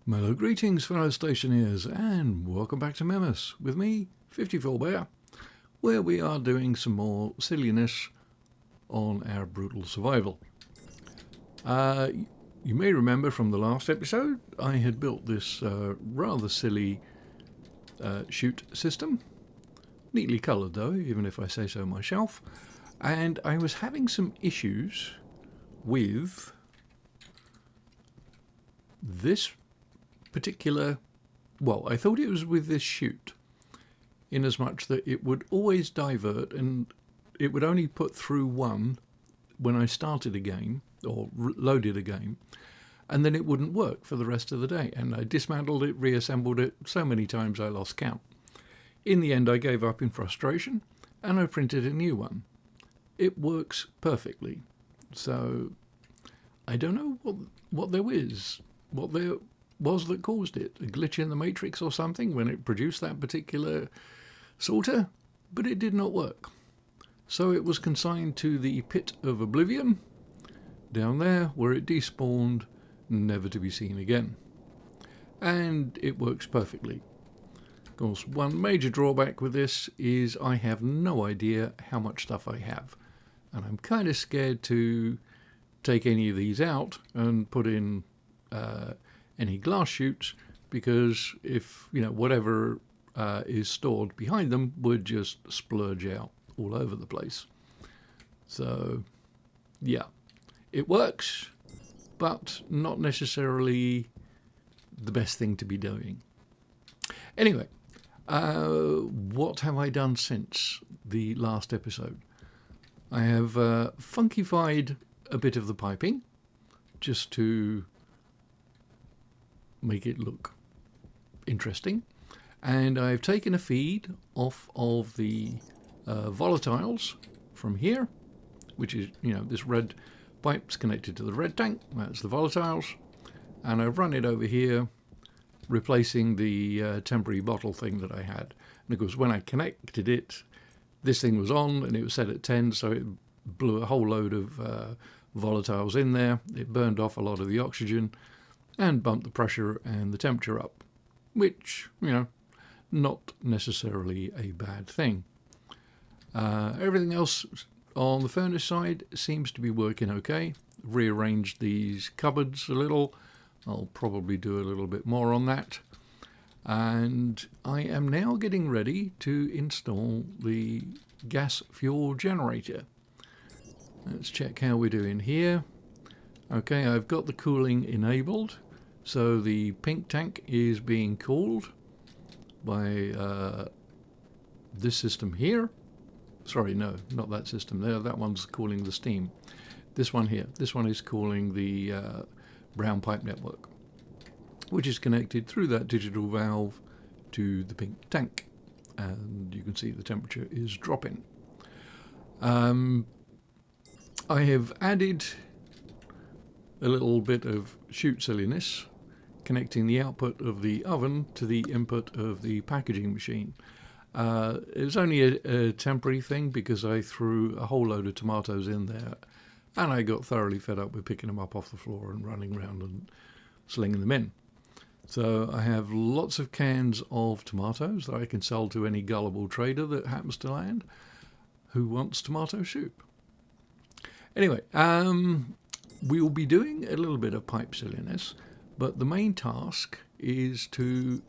Mellow greetings, fellow stationeers, and welcome back to Mimas with me, 54 Bear, where we are doing some more silliness on our brutal survival. You may remember from the last episode, I had built this rather silly chute system, neatly coloured though, even if I say so myself, and I was having some issues with this particular, well, I thought it was with this chute, in as much that it would always divert and it would only put through one when I started a game or loaded a game, and then it wouldn't work for the rest of the day, and I dismantled it, reassembled it so many times I lost count. In the end I gave up in frustration and I printed a new one. It works perfectly, so I don't know what there was that caused it, a glitch in the matrix or something when it produced that particular sorter, but it did not work. So it was consigned to the pit of oblivion down there where it despawned, never to be seen again. And it works perfectly. Of course, one major drawback with this is I have no idea how much stuff I have, and I'm kind of scared to take any of these out and put in any glass chutes, because if whatever is stored behind them would just splurge out all over the place. So yeah, it works, but not necessarily the best thing to be doing. Anyway, what have I done since the last episode? I have funkified a bit of the piping just to make it look interesting, and I've taken a feed off of the volatiles from here, which is this red pipe's connected to the red tank, that's the volatiles, and I've run it over here, replacing the temporary bottle thing that I had. And of course when I connected it, this thing was on and it was set at 10, so it blew a whole load of volatiles in there. It burned off a lot of the oxygen and bumped the pressure and the temperature up, which, not necessarily a bad thing. Everything else on the furnace side seems to be working okay. Rearranged these cupboards a little. I'll probably do a little bit more on that. And I am now getting ready to install the gas fuel generator. Let's check how we're doing here. Okay, I've got the cooling enabled, so the pink tank is being cooled by this system here. Sorry, no, not that system there. That one's cooling the steam. This one here, this one is cooling the brown pipe network, which is connected through that digital valve to the pink tank. And you can see the temperature is dropping. I have added a little bit of chute silliness, connecting the output of the oven to the input of the packaging machine. It's only a temporary thing because I threw a whole load of tomatoes in there and I got thoroughly fed up with picking them up off the floor and running around and slinging them in. So I have lots of cans of tomatoes that I can sell to any gullible trader that happens to land who wants tomato soup. Anyway, we will be doing a little bit of pipe silliness, but the main task is to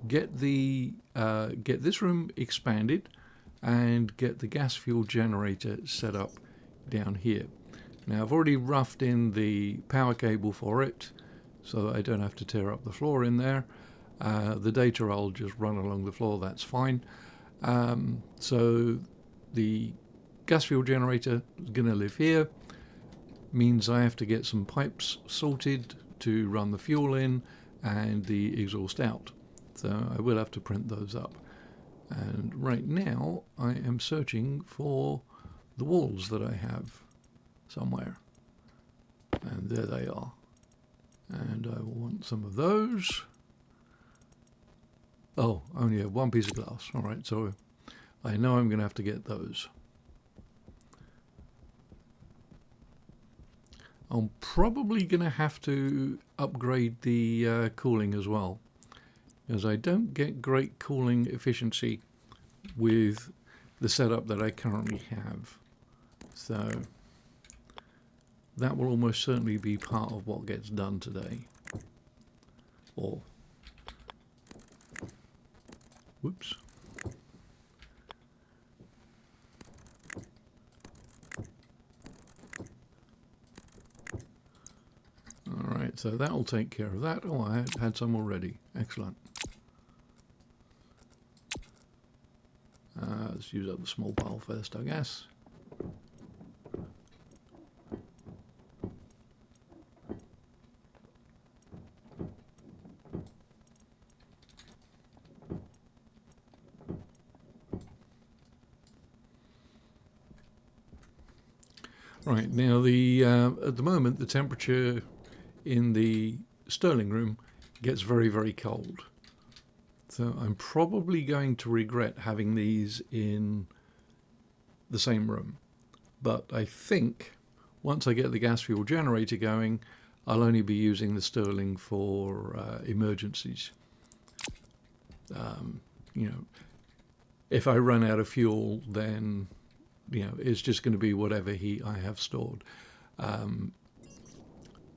get this room expanded and get the gas fuel generator set up down here. Now I've already roughed in the power cable for it, so that I don't have to tear up the floor in there. The data I'll just run along the floor, that's fine. So the gas fuel generator is going to live here, means I have to get some pipes sorted to run the fuel in and the exhaust out. So I will have to print those up. And right now I am searching for the walls that I have somewhere. And there they are. And I will want some of those. Oh, I only have one piece of glass. All right, so I know I'm going to have to get those. I'm probably going to have to upgrade the cooling as well, as I don't get great cooling efficiency with the setup that I currently have. So that will almost certainly be part of what gets done today. Or, whoops. Alright, so that'll take care of that. Oh, I had some already. Excellent. Let's use up the small pile first, I guess. Right, now at the moment the temperature in the Stirling room gets very, very cold. So I'm probably going to regret having these in the same room. But I think once I get the gas fuel generator going, I'll only be using the Stirling for emergencies. You know, if I run out of fuel, then it's just going to be whatever heat I have stored.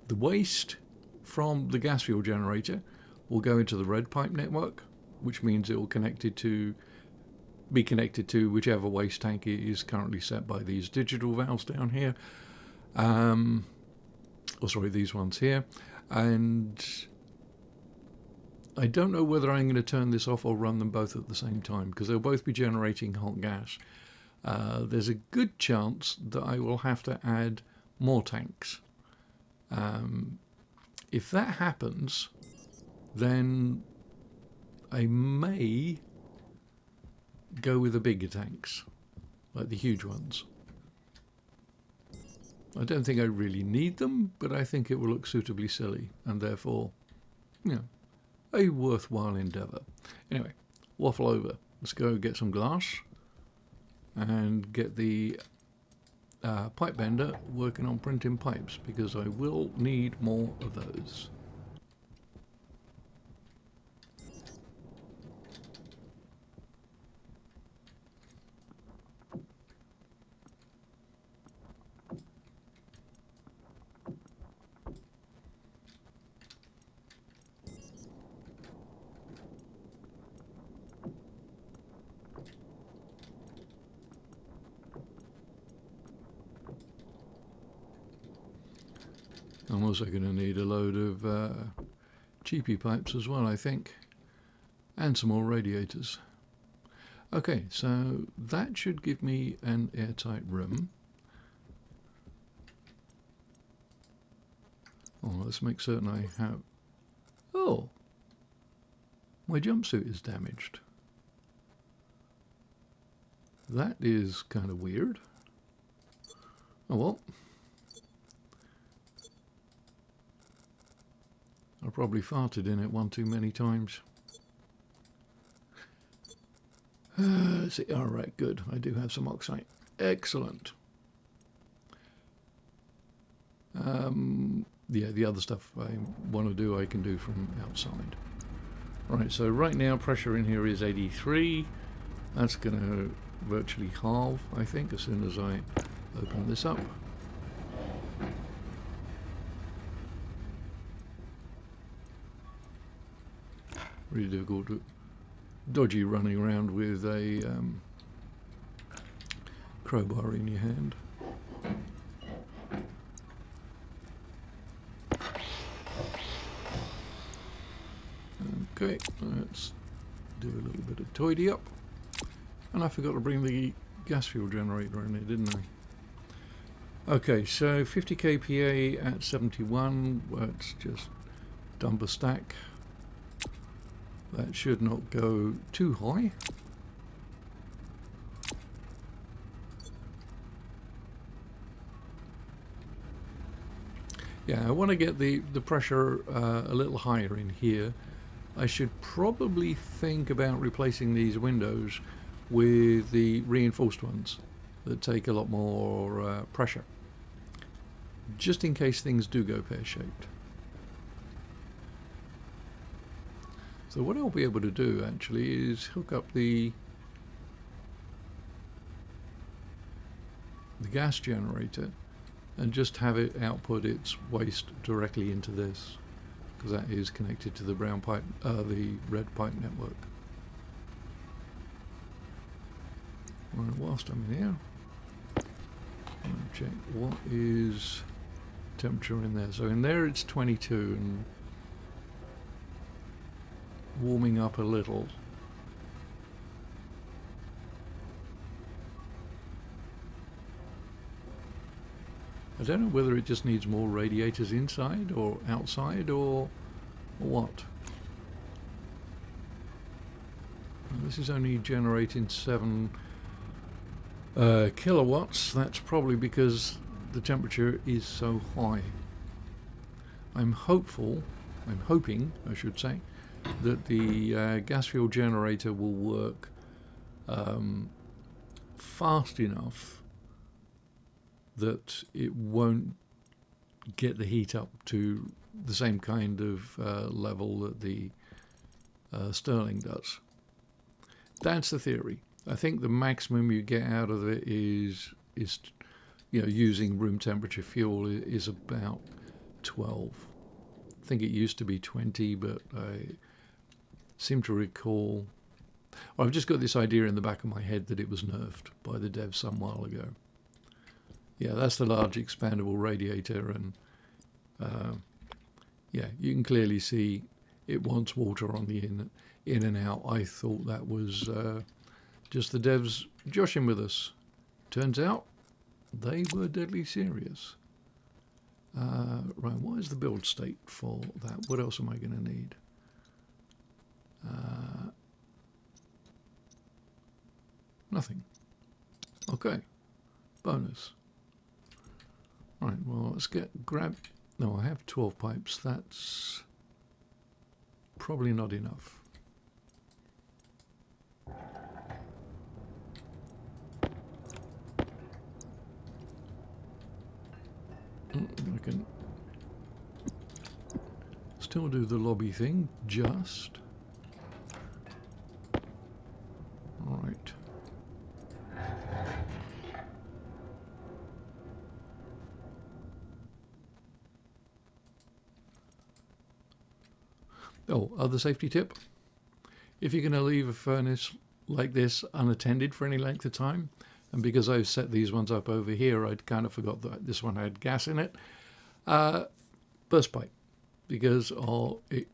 The waste from the gas fuel generator will go into the red pipe network, which means it will be connected to whichever waste tank is currently set by these digital valves down here. These ones here. And I don't know whether I'm going to turn this off or run them both at the same time, because they'll both be generating hot gas. There's a good chance that I will have to add more tanks. If that happens, then I may go with the bigger tanks, like the huge ones. I don't think I really need them, but I think it will look suitably silly, and therefore, a worthwhile endeavour. Anyway, waffle over. Let's go get some glass and get the pipe bender working on printing pipes, because I will need more of those. I'm also going to need a load of cheapy pipes as well, I think, and some more radiators. Okay, so that should give me an airtight room. Oh, let's make certain I have... Oh! My jumpsuit is damaged. That is kind of weird. Oh well. I probably farted in it one too many times. Let's see. All right, good. I do have some oxide. Excellent. Yeah, the other stuff I want to do, I can do from outside. Right, so right now pressure in here is 83. That's going to virtually halve, I think, as soon as I open this up. Really difficult, dodgy running around with a crowbar in your hand. Okay, let's do a little bit of tidy up. And I forgot to bring the gas fuel generator in there, didn't I? Okay, so 50 kPa at 71. Let's just dump a stack. That should not go too high. Yeah, I want to get the pressure a little higher in here. I should probably think about replacing these windows with the reinforced ones that take a lot more pressure. just in case things do go pear-shaped. So what I'll be able to do actually is hook up the gas generator and just have it output its waste directly into this, because that is connected to the brown pipe, the red pipe network. Right, whilst I'm in here, I'm going to check what is temperature in there. So in there it's 22 and warming up a little. I don't know whether it just needs more radiators inside or outside or what. This is only generating 7 kilowatts. That's probably because the temperature is so high. I'm hoping, I should say, that the gas fuel generator will work fast enough that it won't get the heat up to the same kind of level that the Stirling does. That's the theory. I think the maximum you get out of it is using room temperature fuel is about 12. I think it used to be 20, but I seem to recall. I've just got this idea in the back of my head that it was nerfed by the devs some while ago. Yeah, that's the large expandable radiator, and yeah, you can clearly see it wants water on the in and out. I thought that was just the devs joshing with us. Turns out they were deadly serious. Right, what is the build state for that? What else am I going to need? Nothing. Okay, bonus. Right, well, let's grab. No, I have 12 pipes. That's probably not enough. I can still do the lobby thing, just. All right. Oh, other safety tip. If you're going to leave a furnace like this unattended for any length of time, and because I've set these ones up over here, I'd kind of forgot that this one had gas in it, burst pipe, because the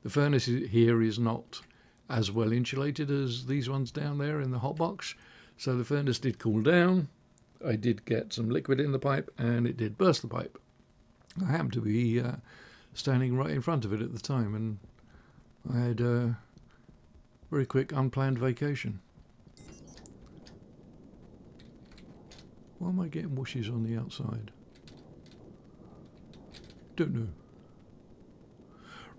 furnace here is not as well insulated as these ones down there in the hot box. So the furnace did cool down, I did get some liquid in the pipe, and it did burst the pipe. I happened to be standing right in front of it at the time, and I had a very quick unplanned vacation. Why am I getting whooshes on the outside? Don't know.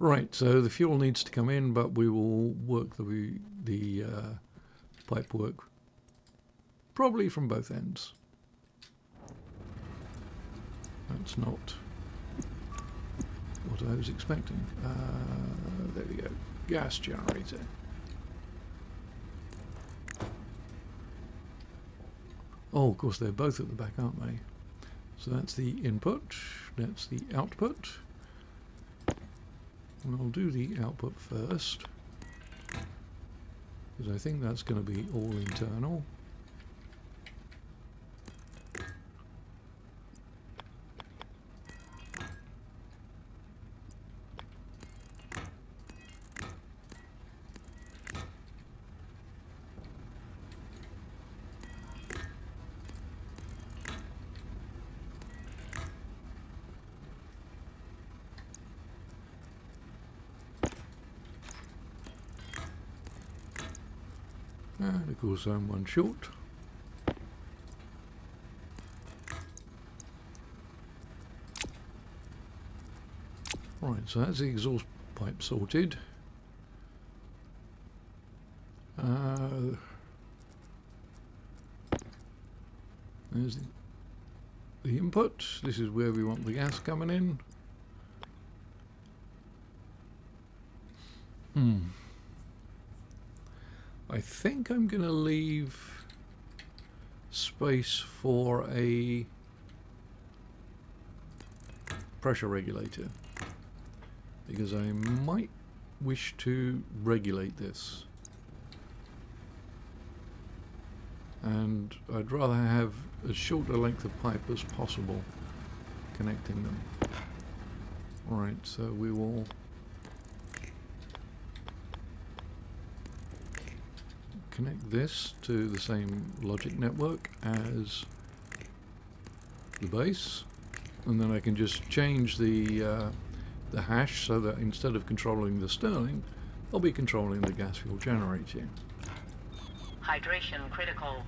Right, so the fuel needs to come in, but we will work the pipe work probably from both ends. That's not what I was expecting. There we go. Gas generator. Oh, of course, they're both at the back, aren't they? So that's the input, that's the output. And I'll do the output first, because I think that's going to be all internal. And of course I'm one short. Right, so that's the exhaust pipe sorted. There's the input. This is where we want the gas coming in. I think I'm going to leave space for a pressure regulator, because I might wish to regulate this, and I'd rather have as short a length of pipe as possible connecting them. Alright, so we will connect this to the same logic network as the base, and then I can just change the hash so that instead of controlling the Stirling, I'll be controlling the gas fuel generator. Hydration critical.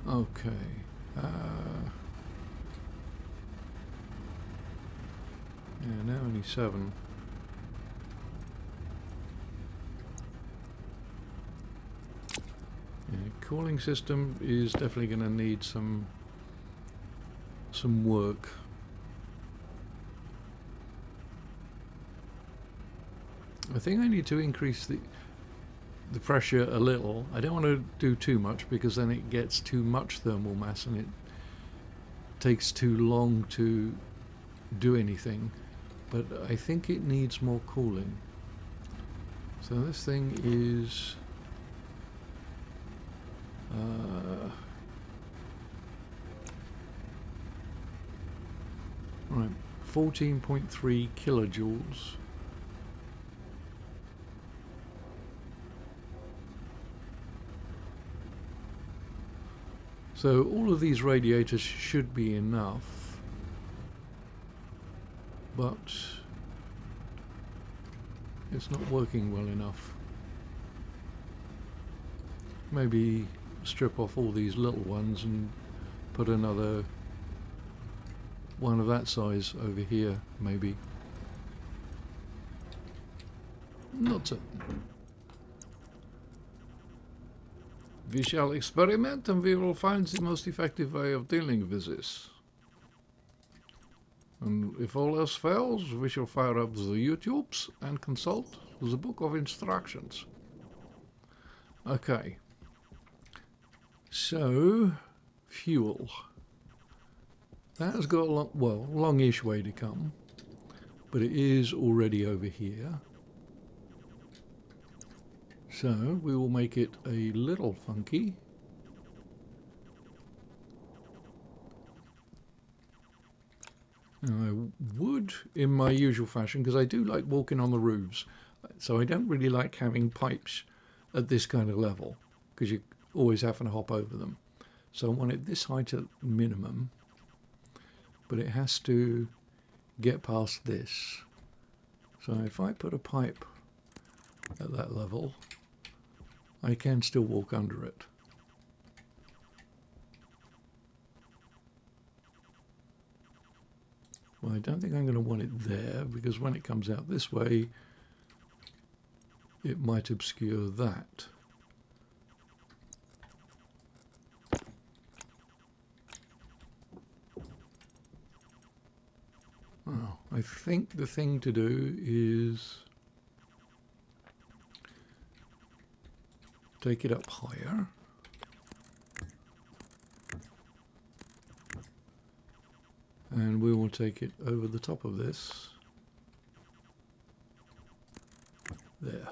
Okay. Yeah, now only 7. Yeah, cooling system is definitely going to need some work. I think I need to increase the pressure a little. I don't want to do too much because then it gets too much thermal mass and it takes too long to do anything. But I think it needs more cooling. So this thing is right, 14.3 kilojoules. So all of these radiators should be enough, but it's not working well enough. Maybe strip off all these little ones and put another one of that size over here, maybe. Not so. We shall experiment and we will find the most effective way of dealing with this. And if all else fails, we shall fire up the YouTubes and consult the book of instructions. Okay. So, fuel. That has got a long, well, longish way to come, but it is already over here. So we will make it a little funky. Now I would, in my usual fashion, because I do like walking on the roofs, so I don't really like having pipes at this kind of level, because you're always having to hop over them. So I want it this height at minimum, but it has to get past this. So if I put a pipe at that level, I can still walk under it. Well, I don't think I'm going to want it there, because when it comes out this way, it might obscure that. Oh, I think the thing to do is take it up higher. And we will take it over the top of this. There.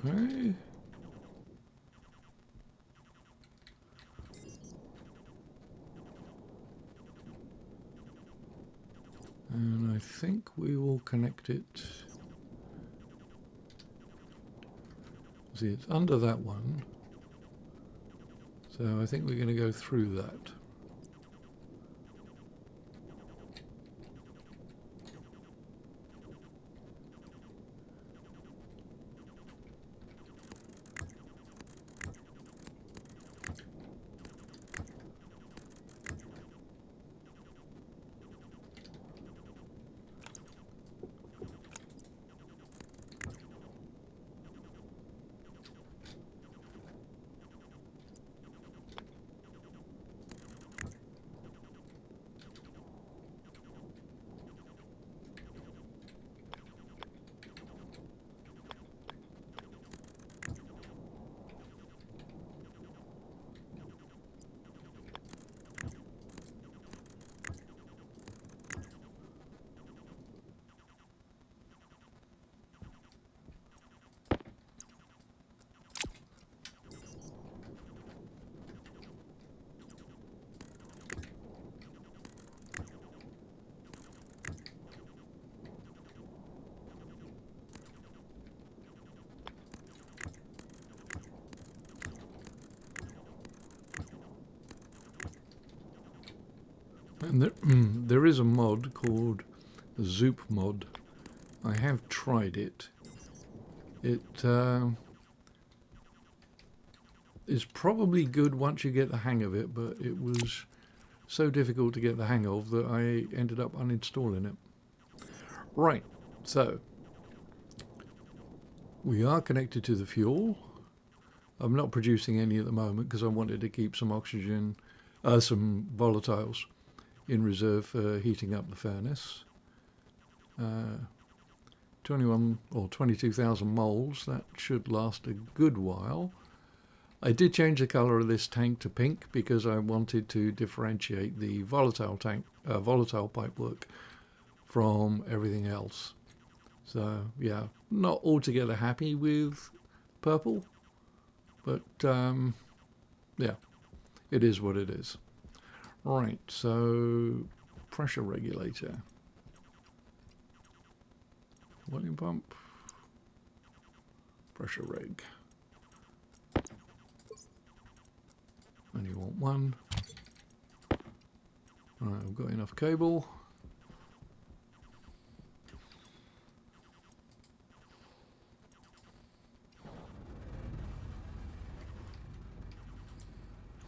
Okay. And I think will connect it. See, it's under that one. So I think we're going to go through that. And there is a mod called the Zoop mod. I have tried it. It is probably good once you get the hang of it, but it was so difficult to get the hang of that I ended up uninstalling it. Right, so we are connected to the fuel. I'm not producing any at the moment because I wanted to keep some oxygen, some volatiles in reserve for heating up the furnace. 21 or 22,000 moles, that should last a good while. I did change the colour of this tank to pink because I wanted to differentiate the volatile pipework from everything else. So yeah, not altogether happy with purple, but yeah, it is what it is. Right, so pressure regulator, volume pump, pressure reg. Only want one. Right, I've got enough cable.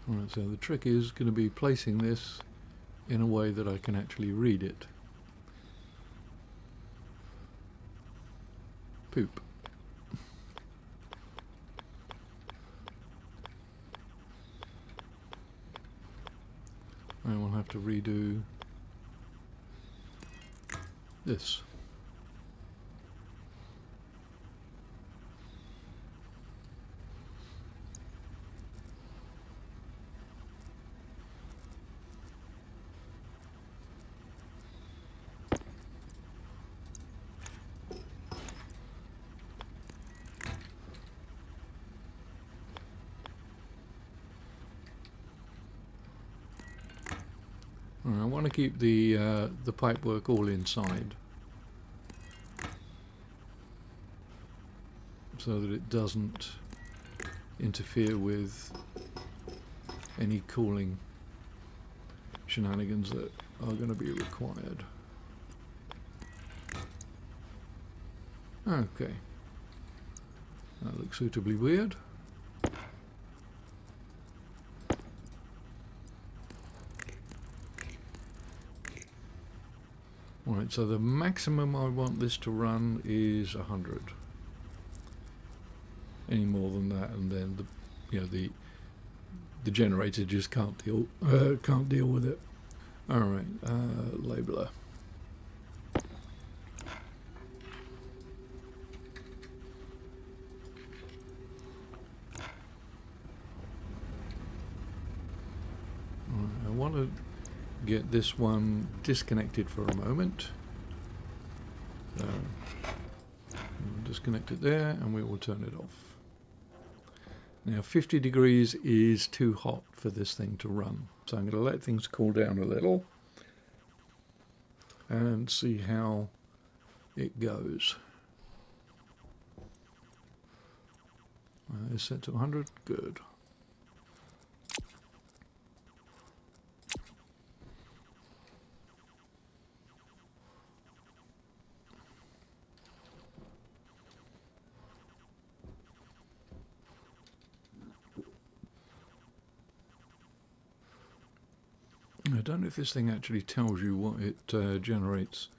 Alright, so the trick is going to be placing this in a way that I can actually read it. Poop. I will have to redo this. I want to keep the pipework all inside so that it doesn't interfere with any cooling shenanigans that are going to be required. Okay, that looks suitably weird. Alright, so the maximum I want this to run is 100. Any more than that, and then the generator just can't deal with it. Alright, labeler. I want to get this one disconnected for a moment. So we'll disconnect it there and we will turn it off. Now 50 degrees is too hot for this thing to run, so I'm going to let things cool down a little and see how it goes. It's set to 100. Good. I don't know if this thing actually tells you what it generates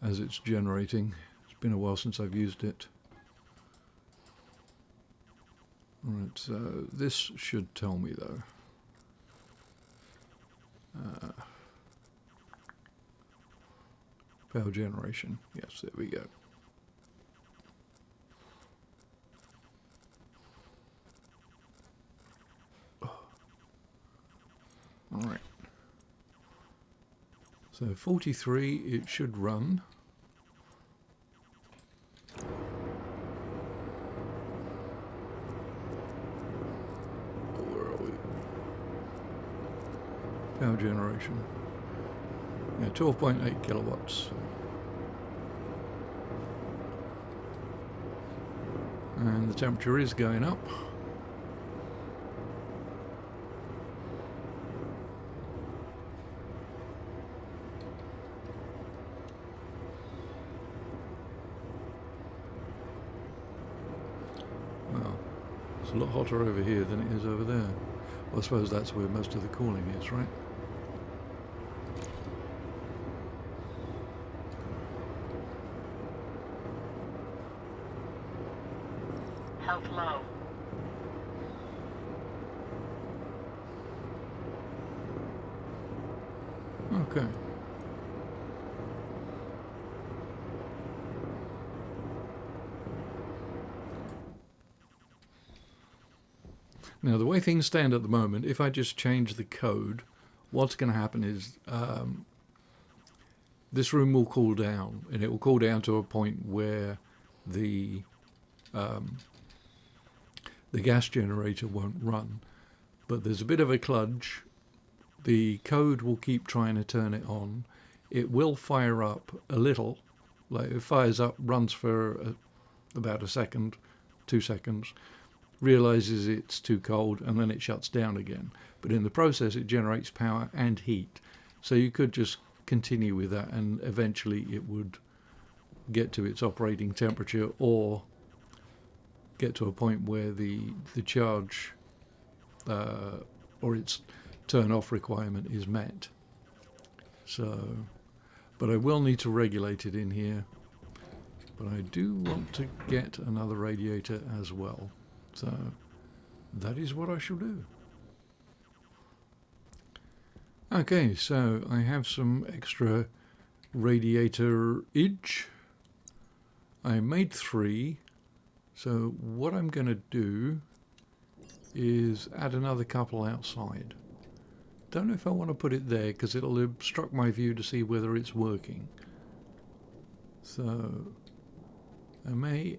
as it's generating. It's been a while since I've used it. Right, so this should tell me though. Power generation. Yes, there we go. All right. So 43, it should run. Where are we? Power generation. Yeah, 12.8 kilowatts. And the temperature is going up. Well, it's a lot hotter over here than it is over there. Well, I suppose that's where most of the cooling is, right? Health low. Okay. Now, the way things stand at the moment, if I just change the code, what's going to happen is this room will cool down, and it will cool down to a point where the gas generator won't run. But there's a bit of a kludge. The code will keep trying to turn it on. It will fire up a little. Like it fires up, runs for about a second, 2 seconds, realizes it's too cold, and then it shuts down again. But in the process, it generates power and heat. So you could just continue with that, and eventually it would get to its operating temperature or get to a point where the charge or its turn off requirement is met. So, but I will need to regulate it in here. But I do want to get another radiator as well. So that is what I shall do. Okay, so I have some extra radiator-age. I made 3. So what I'm going to do is add another couple outside. Don't know if I want to put it there because it'll obstruct my view to see whether it's working. So I may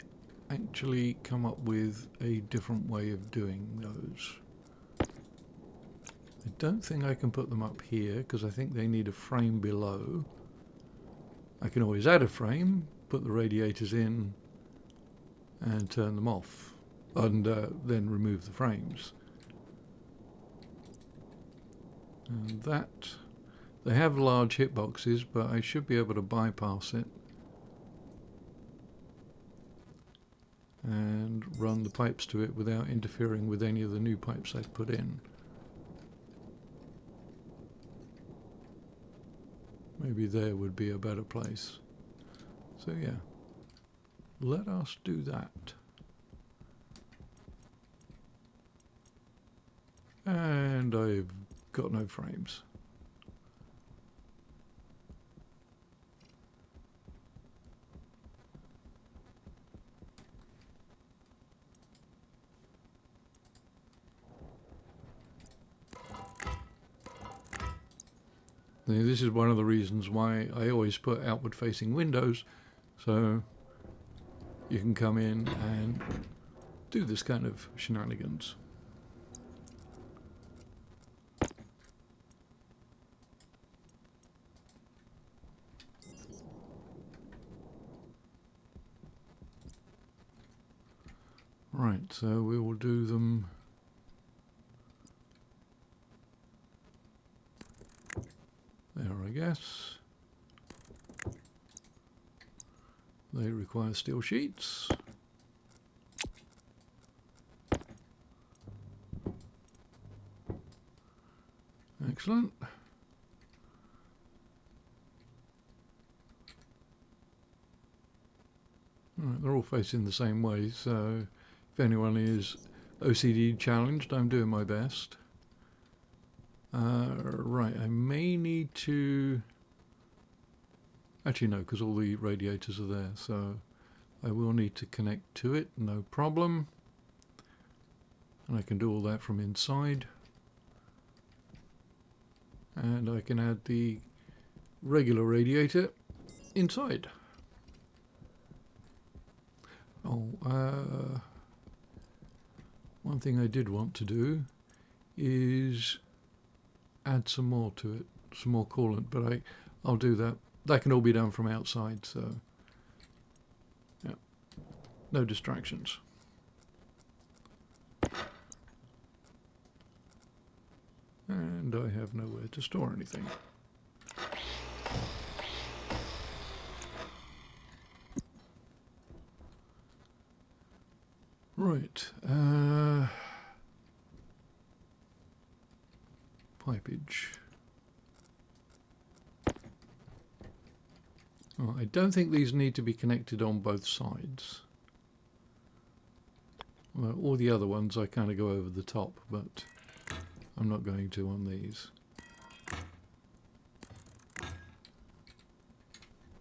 actually come up with a different way of doing those. I don't think I can put them up here because I think they need a frame below. I can always add a frame, put the radiators in and turn them off, and then remove the frames. And that, they have large hitboxes, but I should be able to bypass it and run the pipes to it without interfering with any of the new pipes I've put in. Maybe there would be a better place. So yeah, let us do that. And I've got no frames. Now, this is one of the reasons why I always put outward facing windows, so you can come in and do this kind of shenanigans. Right, so we will do them there, I guess. They require steel sheets. Excellent. Right, they're all facing the same way, so if anyone is OCD challenged, I'm doing my best. Right, I may need to... Actually no, because all the radiators are there, so I will need to connect to it, no problem. And I can do all that from inside. And I can add the regular radiator inside. Oh, one thing I did want to do is add some more to it, some more coolant, but I'll do that. That can all be done from outside, so yeah, no distractions. And I have nowhere to store anything. Right, pipage. Oh, I don't think these need to be connected on both sides. Well, all the other ones I kind of go over the top, but I'm not going to on these.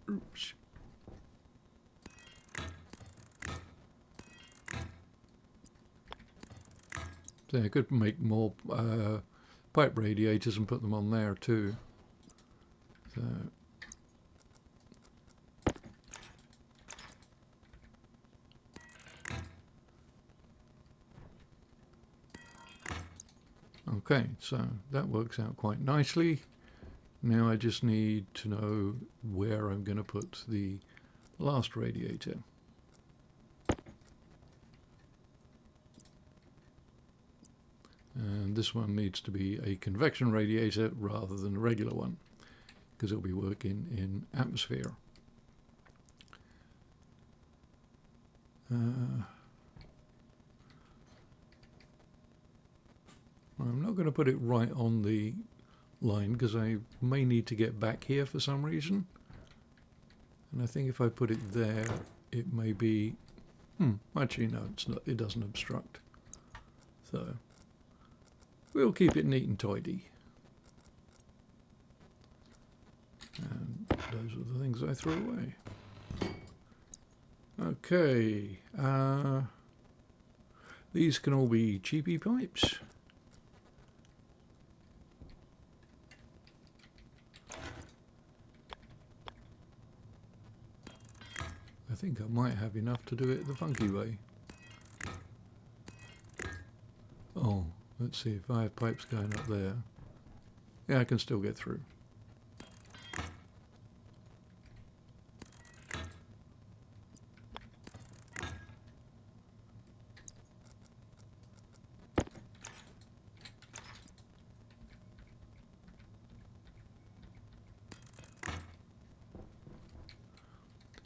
Oops. So I could make more pipe radiators and put them on there too. So okay, so that works out quite nicely. Now I just need to know where I'm going to put the last radiator. And this one needs to be a convection radiator rather than a regular one, because it'll be working in atmosphere. I'm not going to put it right on the line because I may need to get back here for some reason. And I think if I put it there, it may be... actually no, it's not, it doesn't obstruct. So we'll keep it neat and tidy. And those are the things I threw away. Okay, these can all be cheapy pipes. I think I might have enough to do it the funky way. Oh, let's see if I have pipes going up there. Yeah, I can still get through.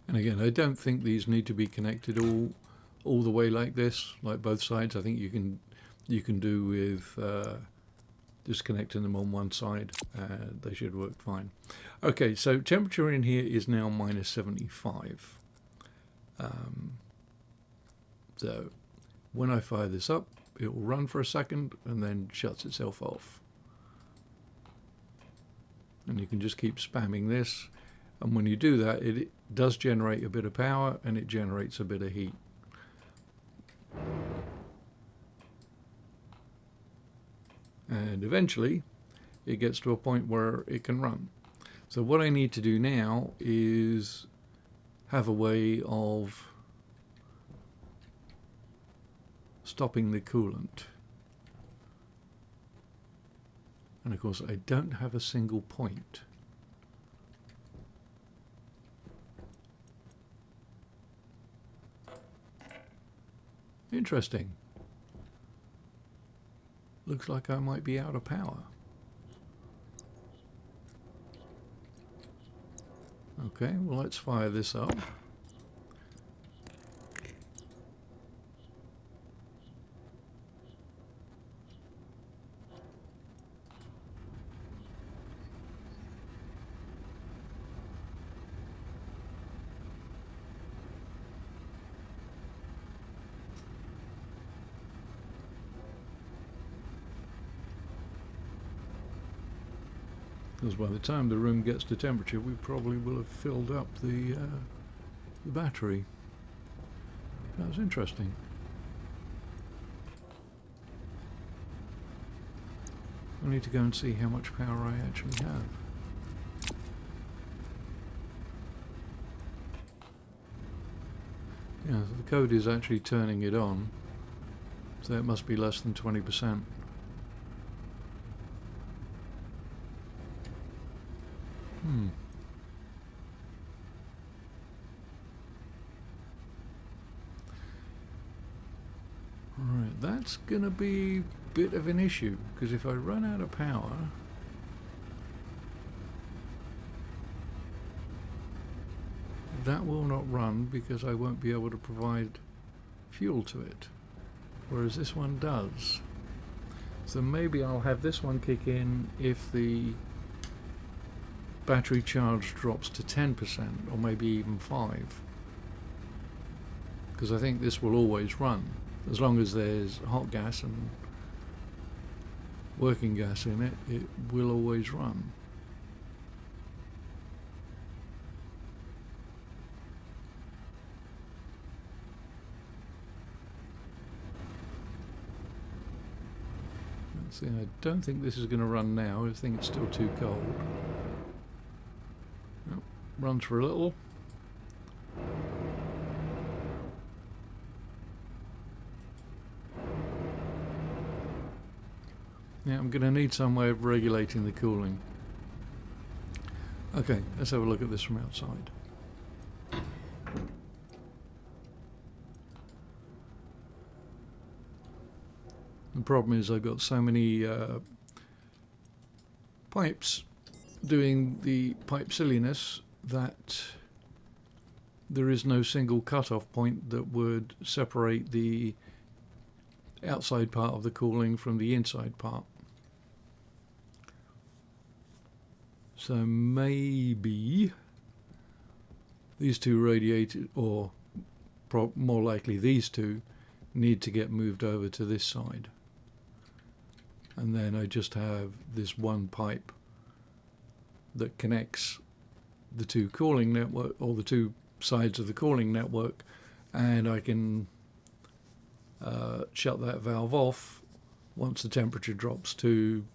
And again, I don't think these need to be connected all the way like this, like both sides. I think you can do with just connecting them on one side. They should work fine. Okay, so temperature in here is now minus 75. So when I fire this up, it will run for a second and then shuts itself off. And you can just keep spamming this. And when you do that, it does generate a bit of power and it generates a bit of heat. And eventually it gets to a point where it can run. So what I need to do now is have a way of stopping the coolant. And of course I don't have a single point. Interesting. Looks like I might be out of power. Okay, well, let's fire this up. Because by the time the room gets to temperature, we probably will have filled up the battery. That's interesting. I need to go and see how much power I actually have. Yeah, so the code is actually turning it on, so it must be less than 20%. Alright, that's gonna be a bit of an issue, because if I run out of power, that will not run because I won't be able to provide fuel to it, whereas this one does. So maybe I'll have this one kick in if the battery charge drops to 10% or maybe even 5%, because I think this will always run as long as there's hot gas and working gas in it. It will always run. Let's see, I don't think this is going to run now. I think it's still too cold. Runs for a little. Now I'm going to need some way of regulating the cooling. Okay, let's have a look at this from outside. The problem is I've got so many pipes doing the pipe silliness that there is no single cut-off point that would separate the outside part of the cooling from the inside part. So maybe these two radiators, or more likely these two, need to get moved over to this side. And then I just have this one pipe that connects the two cooling network, or the two sides of the cooling network, and I can shut that valve off once the temperature drops to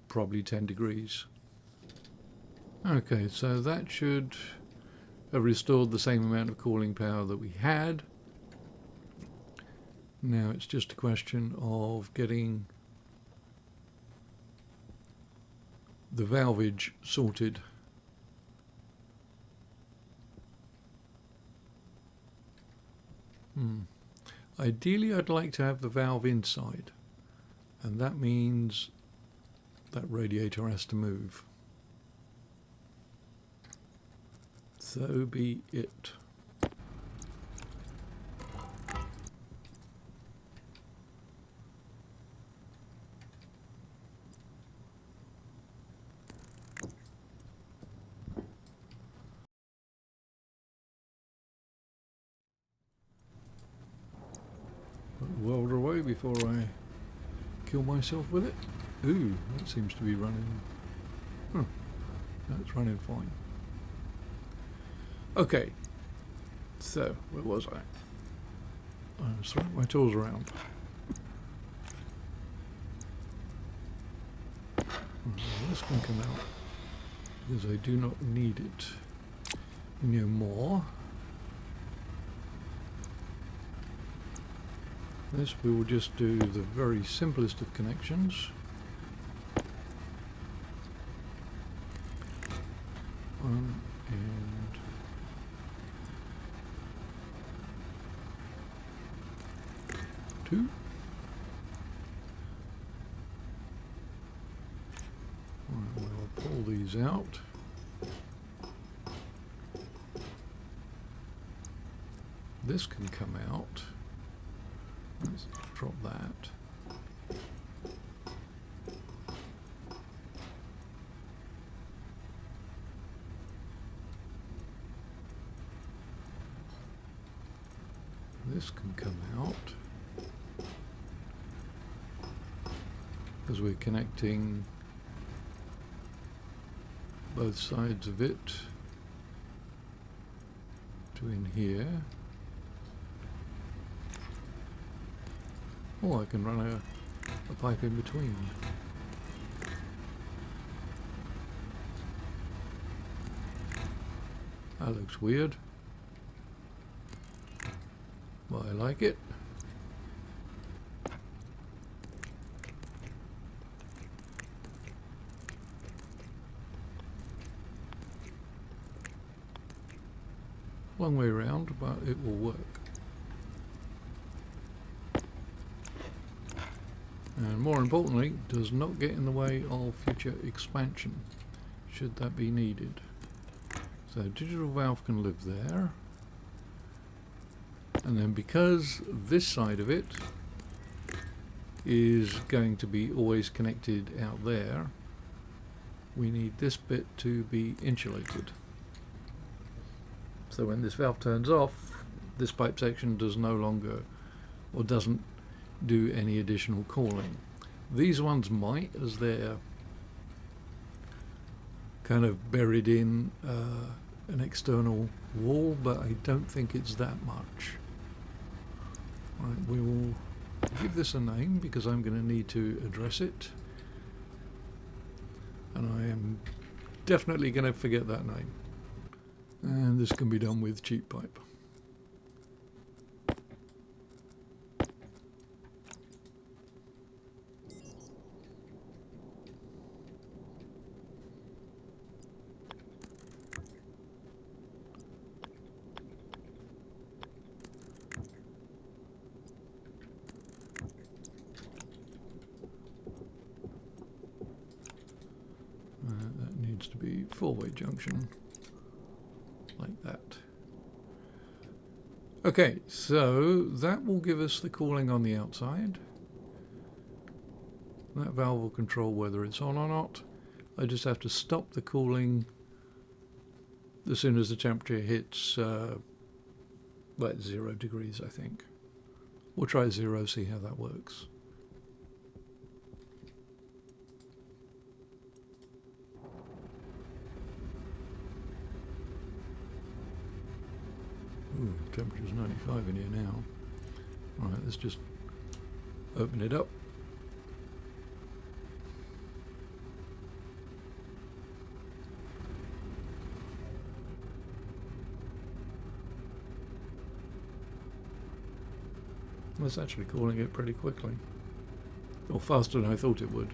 probably 10 degrees. Okay, so that should have restored the same amount of cooling power that we had. Now it's just a question of getting the valvage sorted. Ideally, I'd like to have the valve inside, and that means that radiator has to move. So be it. Put the welder away before I kill myself with it. Ooh, that seems to be running. Huh, that's running fine. Okay, so where was I? I was throwing my tools around. This can come out because I do not need it no more. This we will just do the very simplest of connections. One and 2. Right, we'll pull these out. This can come out. Let's drop that. This can come out because we're connecting both sides of it to in here. Or I can run a pipe in between. That looks weird, but I like it. Long way around, but it will work. And more importantly, does not get in the way of future expansion, should that be needed. So digital valve can live there. And then because this side of it is going to be always connected out there, we need this bit to be insulated. So when this valve turns off, this pipe section does no longer, or doesn't do any additional cooling. These ones might, as they're kind of buried in an external wall, but I don't think it's that much. Right, we will give this a name because I'm going to need to address it, and I am definitely going to forget that name. And this can be done with cheap pipe. That needs to be four-way junction. Like that. Okay, so that will give us the cooling on the outside. That valve will control whether it's on or not. I just have to stop the cooling as soon as the temperature hits well, 0 degrees, I think. We'll try 0, see how that works. Ooh, temperature's 95 in here now. Alright, let's just open it up. It's actually cooling it pretty quickly. Or faster than I thought it would.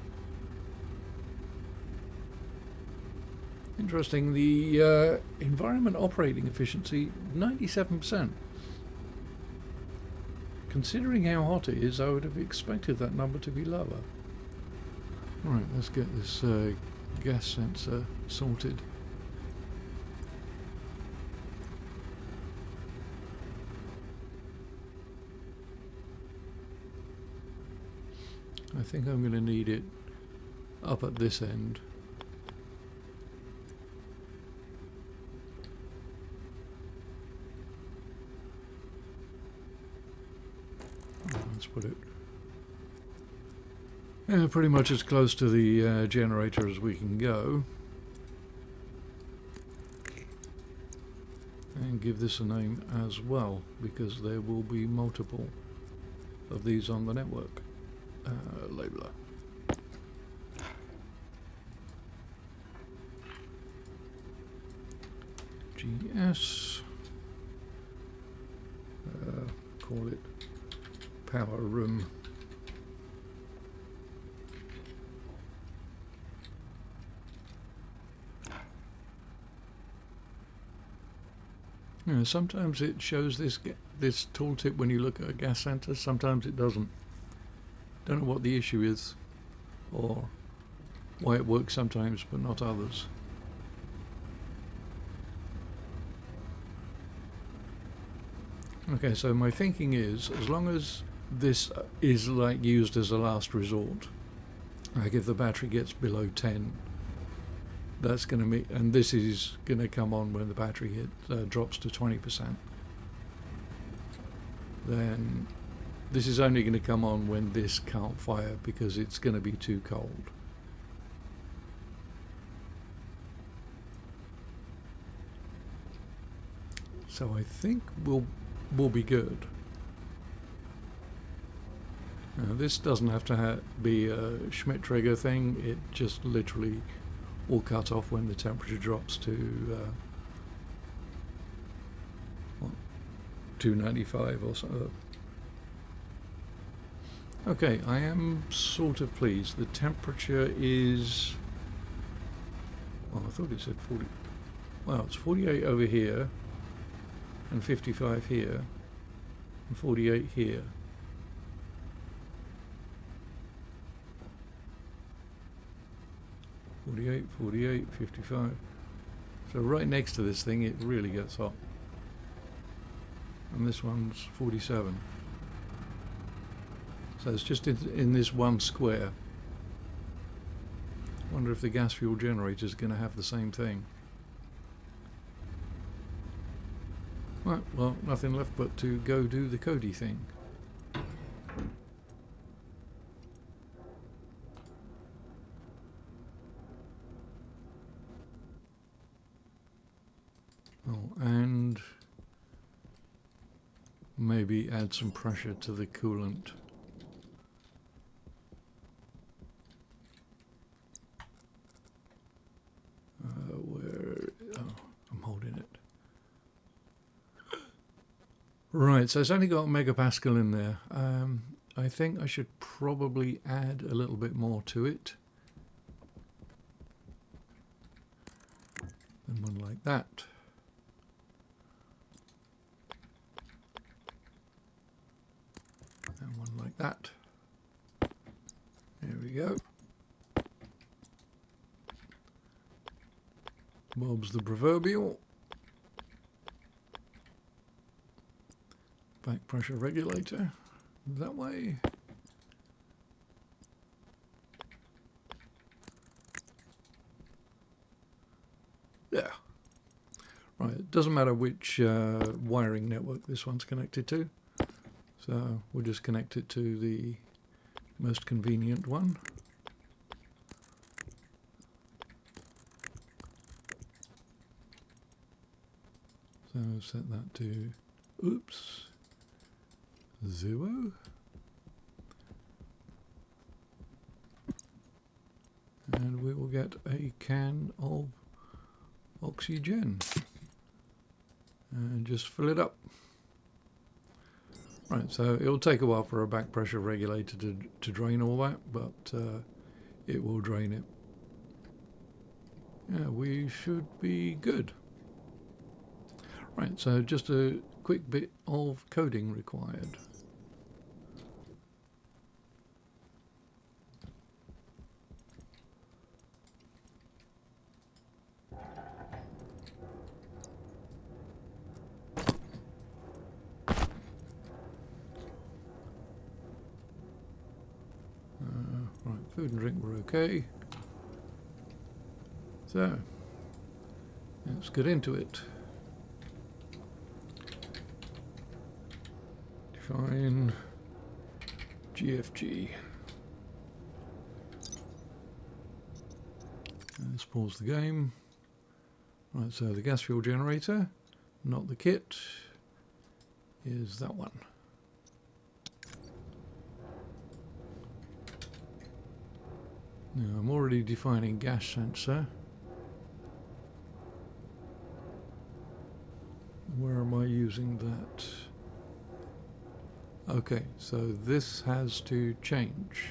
Interesting, the environment operating efficiency, 97%. Considering how hot it is, I would have expected that number to be lower. Right, let's get this gas sensor sorted. I think I'm going to need it up at this end. Let's put it pretty much as close to the generator as we can go. And give this a name as well, because there will be multiple of these on the network. Labeler. GS. Call it power room. You know, sometimes it shows this tooltip when you look at a gas sensor, sometimes it doesn't. Don't know what the issue is, or why it works sometimes but not others. Okay, so my thinking is, as long as this is like used as a last resort, like if the battery gets below 10, that's going to be, and this is going to come on when the battery drops to 20%, then this is only going to come on when this can't fire because it's going to be too cold. So I think we'll be good. Now, this doesn't have to be a Schmidt trigger thing. It just literally will cut off when the temperature drops to 295 or so. Okay, I am sort of pleased. The temperature is, well, I thought it said 40. Well, it's 48 over here, and 55 here, and 48 here. .48, 48, 55. So right next to this thing, it really gets hot. And this one's 47. So it's just in this one square. Wonder if the gas fuel generator is going to have the same thing. Right, well, nothing left but to go do the Cody thing. Oh, and maybe add some pressure to the coolant. I'm holding it. Right, so it's only got megapascal in there. I think I should probably add a little bit more to it. And one like that. And one like that. There we go. Bob's the proverbial. Back pressure regulator. That way. Yeah. Right, it doesn't matter which wiring network this one's connected to. So we'll just connect it to the most convenient one. So set that to, oops, 0. And we will get a can of oxygen. And just fill it up. Right, so it'll take a while for a back pressure regulator to drain all that, but it will drain it. Yeah, we should be good. Right, so just a quick bit of coding required. Right, food and drink were okay. So, let's get into it. Define GFG. Let's pause the game. Right, so the gas fuel generator, not the kit, is that one. Now I'm already defining gas sensor. Where am I using that? Okay, so this has to change.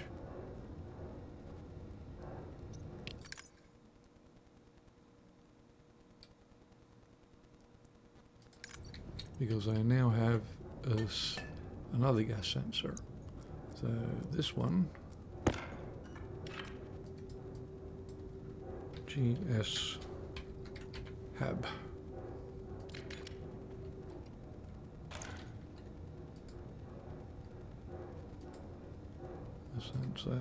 because I now have another gas sensor. So this one, GS hab. The sensor.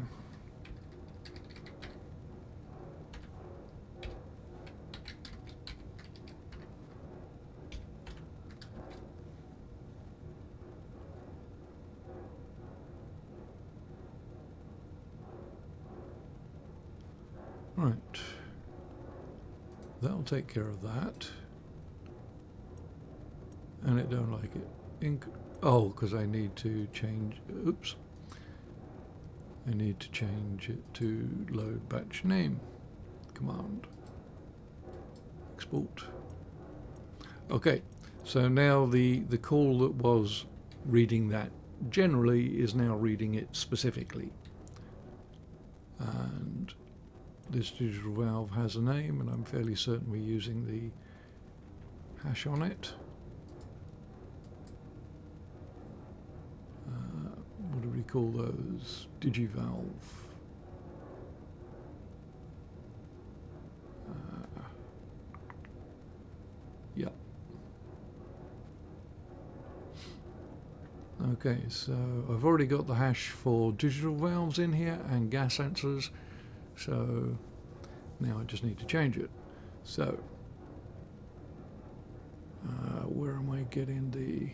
Right, that'll take care of that. And it don't like it. Oh, because I need to change. Oops. I need to change it to load batch name. Command. Export. Okay, so now the call that was reading that generally is now reading it specifically. And this digital valve has a name, and I'm fairly certain we're using the hash on it. What do we call those? Digivalve. Yeah. Okay, so I've already got the hash for digital valves in here and gas sensors. So now I just need to change it. So where am I getting the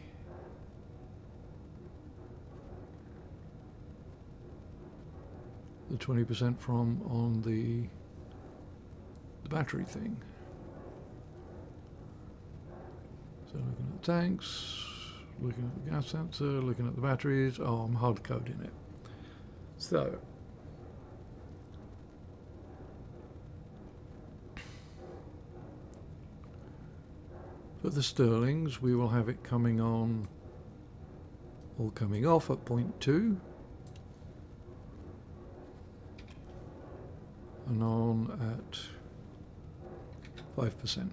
20% from on the battery thing? So looking at the tanks, looking at the gas sensor, looking at the batteries. Oh, I'm hard coding it. So for the Sterlings, we will have it coming on or coming off at 0.2 and on at 5%.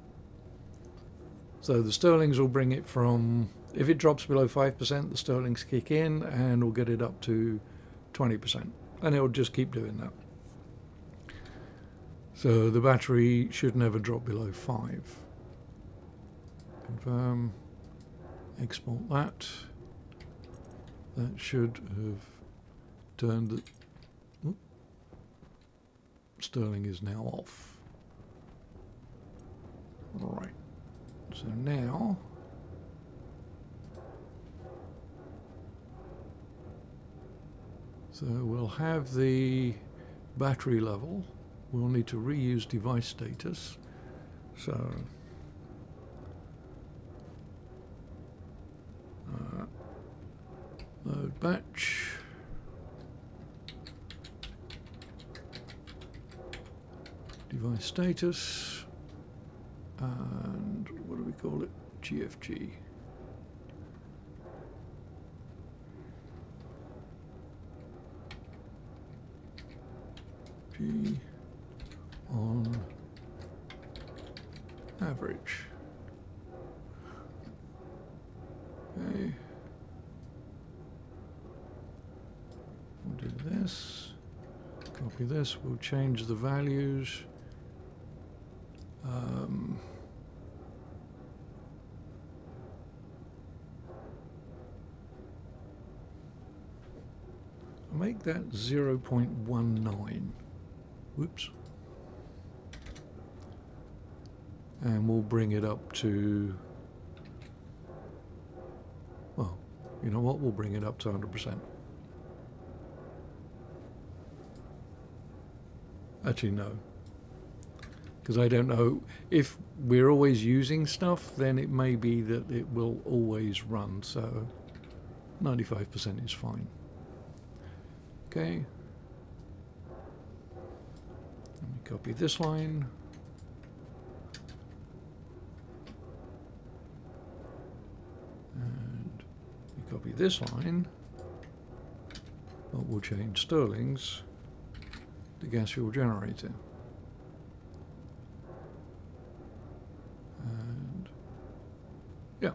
So the Sterlings will bring it from, if it drops below 5%, the Sterlings kick in and will get it up to 20%. And it will just keep doing that. So the battery should never drop below 5. Confirm, export that. That should have turned the Sterling is now off. All right. So now we'll have the battery level. We'll need to reuse device status. So load batch. Device status. And what do we call it? GFG. G on average. Okay. We'll do this. Copy this. We'll change the values. I'll make that 0.19. Whoops. And we'll bring it up to, well, you know what? We'll bring it up to 100%. Actually, no. Because I don't know, if we're always using stuff, then it may be that it will always run, so 95% is fine. Okay. Let me copy this line. And we copy this line. But we'll change Sterling's to gas fuel generator. And yeah.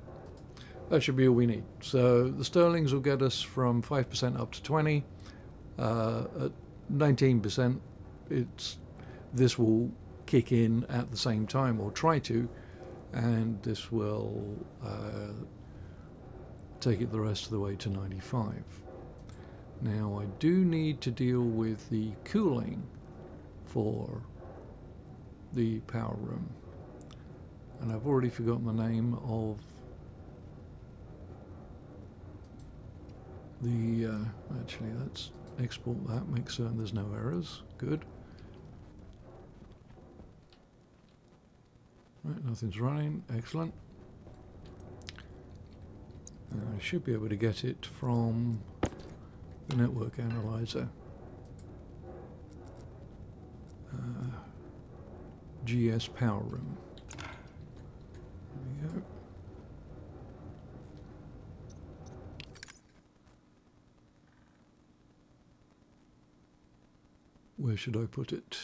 that should be all we need. So the Sterlings will get us from 5% up to 20. At 19%, this will kick in at the same time, or try to, and this will take it the rest of the way to 95. Now I do need to deal with the cooling for the power room, and I've already forgotten the name of the actually let's export that, make certain there's no errors. Good. Right, nothing's running. Excellent. I should be able to get it from the network analyzer. GS power room. There we go. Where should I put it?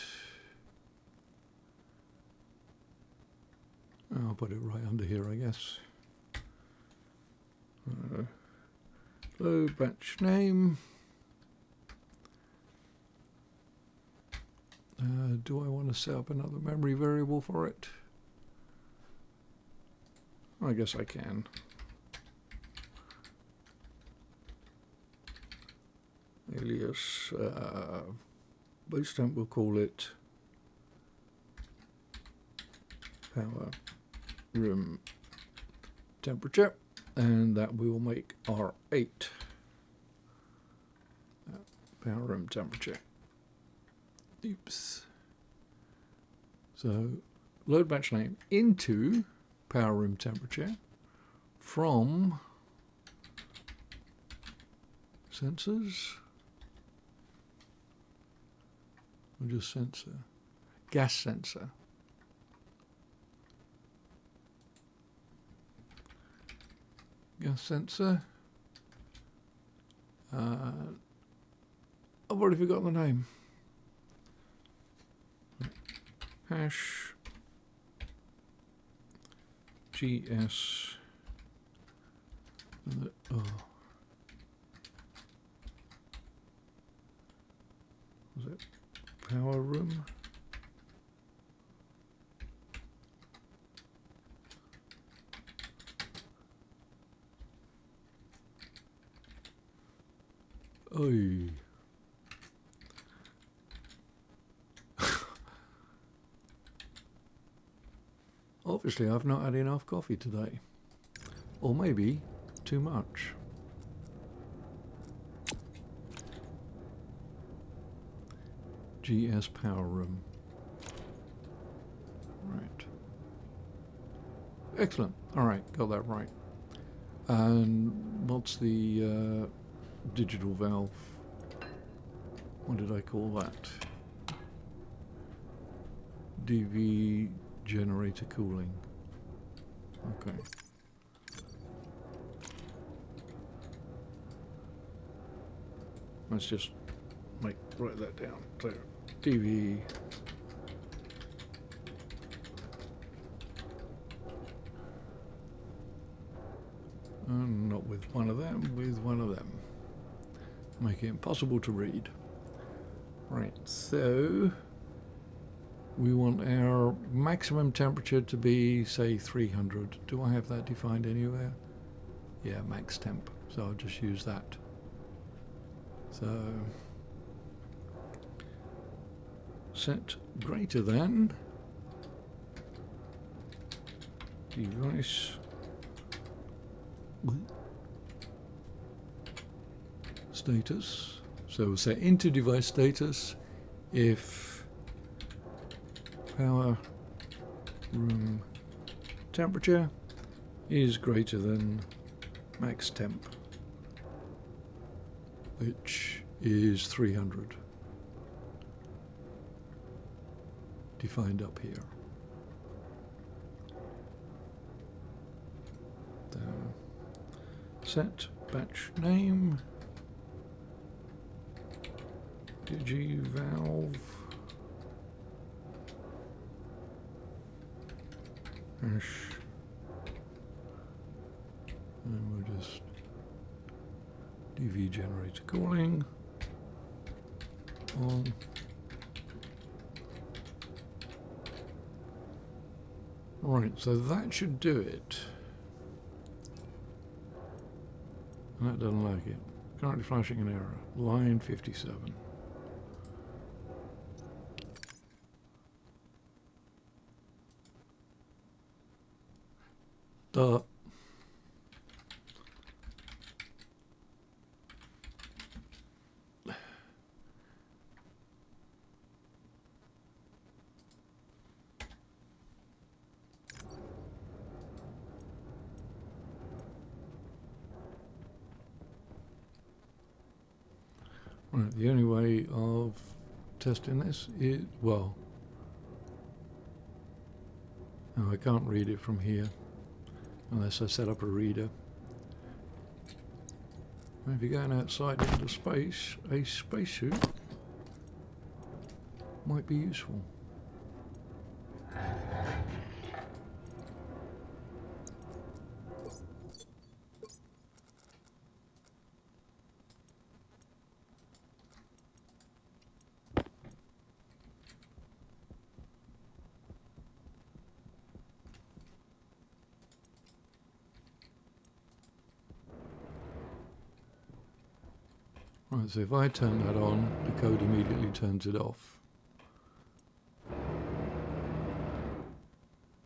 I'll put it right under here, I guess. Load batch name. Do I want to set up another memory variable for it? I guess I can. Alias base temp, we'll call it power room temperature, and that we will make R8 power room temperature. Oops. So load batch name into power room temperature from sensors, or just sensor, gas sensor. Gas sensor. I've already forgotten the name. Hash GS. Oh. Was it power room? Oi. Obviously, I've not had enough coffee today. Or maybe too much. GS power room. Right. Excellent. All right, got that right. And what's the digital valve? What did I call that? DV generator cooling. Okay. Let's just write that down. So DV not with one of them, with one of them. Make it impossible to read. Right, so we want our maximum temperature to be, say, 300. Do I have that defined anywhere? Yeah, max temp. So I'll just use that. So set greater than device status. So we'll set into device status if power room temperature is greater than max temp, which is 300, defined up here. Set batch name, digi valve, hash And we'll just DV generator calling on. Right, so that should do it. And that doesn't like it. Currently flashing an error. Line 57. Duh. Right, the only way of testing this is, well, no, I can't read it from here unless I set up a reader. If you're going outside into space, a spacesuit might be useful. Right, so if I turn that on, the code immediately turns it off.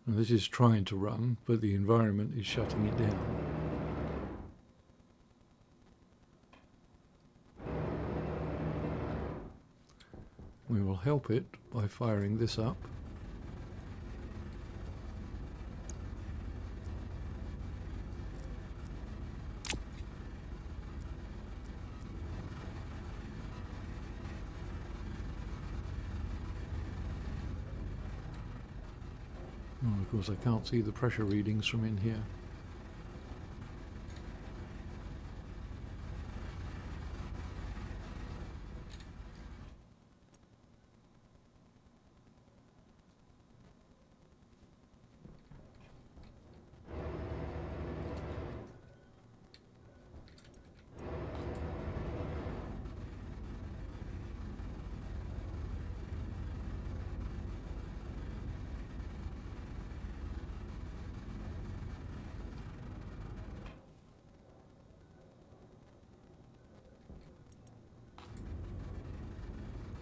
And this is trying to run, but the environment is shutting it down. We will help it by firing this up. Oh, of course, I can't see the pressure readings from in here.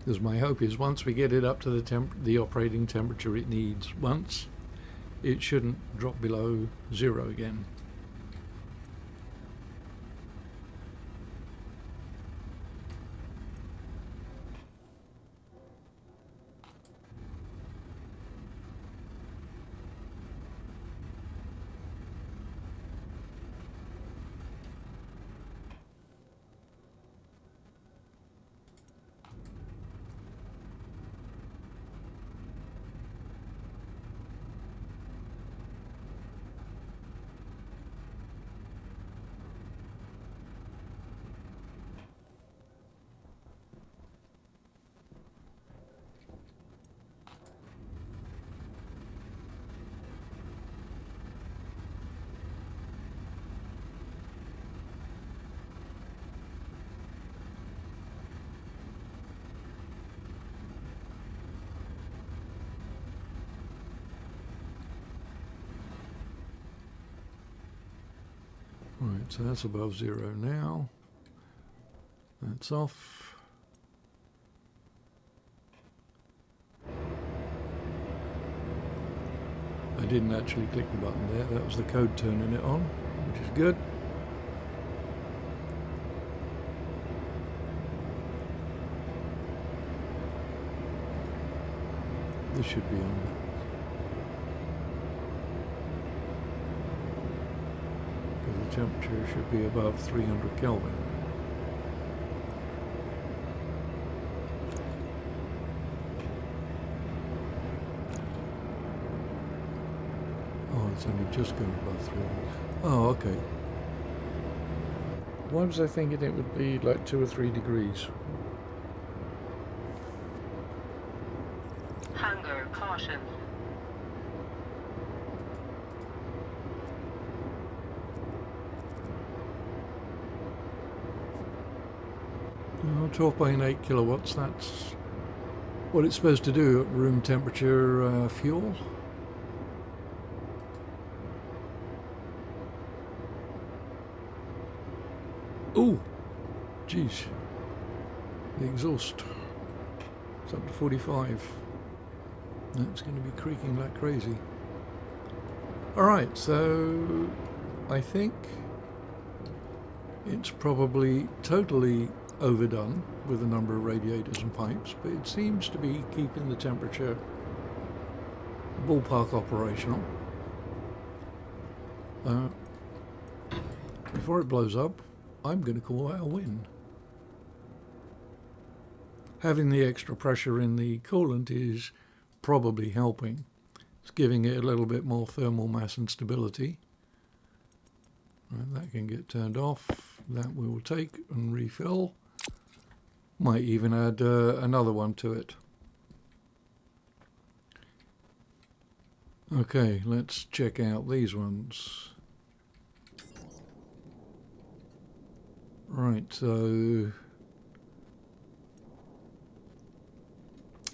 Because my hope is once we get it up to the operating temperature it needs once, it shouldn't drop below 0 again. Right, so that's above 0 now. That's off. I didn't actually click the button there, that was the code turning it on, which is good. This should be on. Because the temperature should be above 300 Kelvin. Oh, it's only just going above 300. Oh, okay. Why was I thinking it would be like 2 or 3 degrees? Hunger caution. 12.8 kilowatts, that's what it's supposed to do at room temperature fuel. Oh, geez, the exhaust, it's up to 45. That's going to be creaking like crazy. Alright, so I think it's probably totally overdone with the number of radiators and pipes, but it seems to be keeping the temperature ballpark operational. Before it blows up, I'm going to call that a win. Having the extra pressure in the coolant is probably helping. It's giving it a little bit more thermal mass and stability. Right, that can get turned off. That we will take and refill. Might even add another one to it. Okay, let's check out these ones. Right, so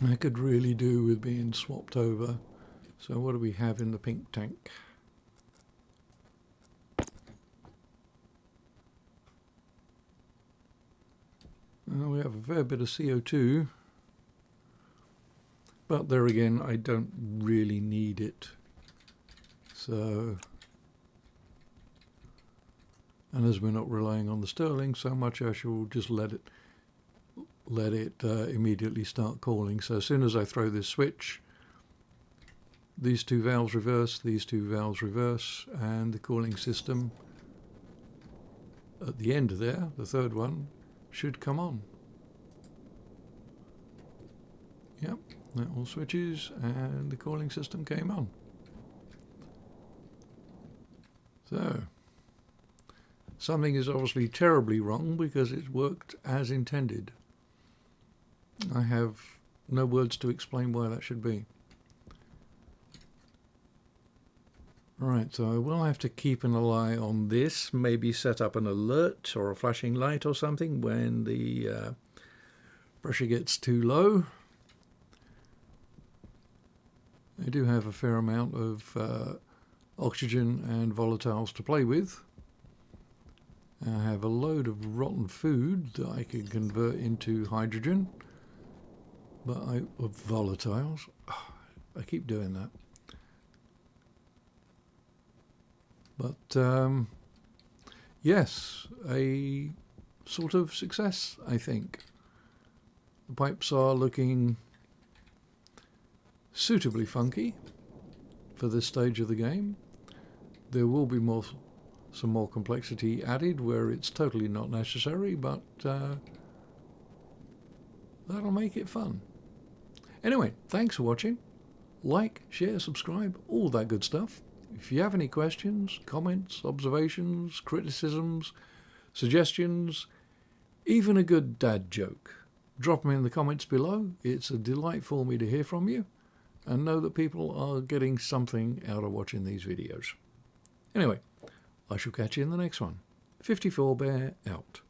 I could really do with being swapped over. So what do we have in the pink tank? We have a fair bit of CO2, but there again, I don't really need it. So, and as we're not relying on the Stirling so much, I shall just let it immediately start cooling. So as soon as I throw this switch, these two valves reverse, these two valves reverse, and the cooling system at the end there, the third one, should come on. Yep, that all switches and the cooling system came on. So, something is obviously terribly wrong because it worked as intended. I have no words to explain why that should be. Right, so I will have to keep an eye on this, maybe set up an alert or a flashing light or something when the pressure gets too low. I do have a fair amount of oxygen and volatiles to play with. I have a load of rotten food that I can convert into hydrogen, but of volatiles. I keep doing that. But yes, a sort of success, I think. The pipes are looking suitably funky for this stage of the game. There will be some more complexity added where it's totally not necessary, but that'll make it fun. Anyway, thanks for watching. Like, share, subscribe, all that good stuff. If you have any questions, comments, observations, criticisms, suggestions, even a good dad joke, drop them in the comments below. It's a delight for me to hear from you and know that people are getting something out of watching these videos. Anyway, I shall catch you in the next one. 54 Bear out.